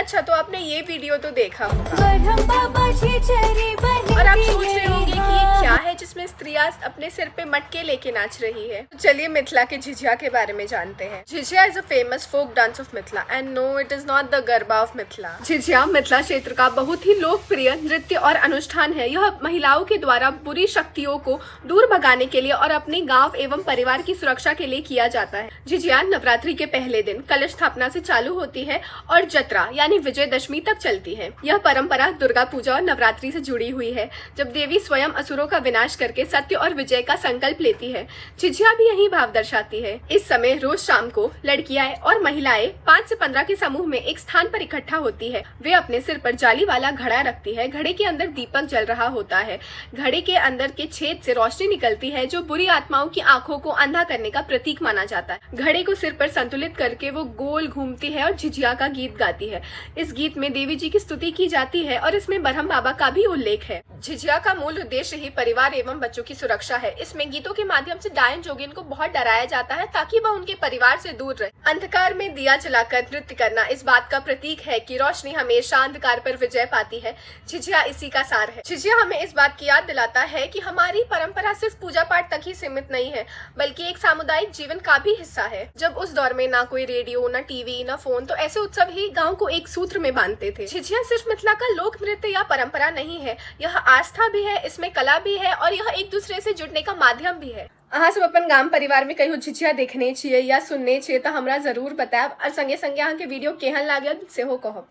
अच्छा तो आपने ये वीडियो तो देखा होगा और आप सोच रहे होंगे कि ये क्या है जिसमें स्त्रियां अपने सिर पे मटके लेके नाच रही है। तो चलिए मिथिला के झिझिया के बारे में जानते हैं। Jhijhiya is a famous folk dance of Mithila and no it is not the Garba of Mithila. Jhijhiya Mithila क्षेत्र का बहुत ही लोकप्रिय नृत्य और अनुष्ठान है। यह महिलाओं के द्वारा बुरी शक्तियों को दूर भगाने के लिए और अपने गाँव एवं परिवार की सुरक्षा के लिए किया जाता है। झिझिया नवरात्रि के पहले दिन कलश स्थापना से चालू होती है और जत्रा यानी विजयदशमी तक चलती है। यह परंपरा दुर्गा पूजा और नवरात्रि से जुड़ी हुई है, जब देवी स्वयं असुरों का विनाश करके सत्य और विजय का संकल्प लेती है। झिझिया भी यही भाव दर्शाती है। इस समय रोज शाम को लड़कियां और महिलाएं 5 से 15 के समूह में एक स्थान पर इकट्ठा होती है। वे अपने सिर पर जाली वाला घड़ा रखती है। घड़े के अंदर दीपक जल रहा होता है। घड़े के अंदर के छेद से रोशनी निकलती है जो बुरी आत्माओं की आंखों को अंधा करने का प्रतीक माना जाता है। घड़े को सिर पर संतुलित करके वो गोल घूमती है और झिझिया का गीत गाती है। इस गीत में देवी जी की स्तुति की जाती है और इसमें ब्रह्म बाबा का भी उल्लेख है। झिझिया का मूल उद्देश्य ही परिवार एवं बच्चों की सुरक्षा है। इसमें गीतों के माध्यम से डायन जोगिन को बहुत डराया जाता है ताकि वह उनके परिवार से दूर रहे। अंधकार में दिया जलाकर नृत्य करना इस बात का प्रतीक है कि रोशनी हमेशा अंधकार पर विजय पाती है। झिझिया इसी का सार है। झिझिया हमें इस बात की याद दिलाता है कि हमारी परंपरा सिर्फ पूजा पाठ तक ही सीमित नहीं है, बल्कि एक सामुदायिक जीवन का भी हिस्सा है। जब उस दौर में ना कोई रेडियो, ना टीवी, ना फोन, तो ऐसे उत्सव ही गाँव को एक सूत्र में बांधते थे। झिझिया सिर्फ मिथिला का लोक नृत्य या परंपरा नहीं है, यह आस्था भी है, इसमें कला भी है और यह एक दूसरे से जुड़ने का माध्यम भी है। अहाँ सब अपन गाम परिवार में कहीं झिझिया देखने चाहिए या सुनने चाहिए तो हमरा जरूर बताएब और संगे संगे अहाँ के वीडियो केहन लागल सेहो कहब।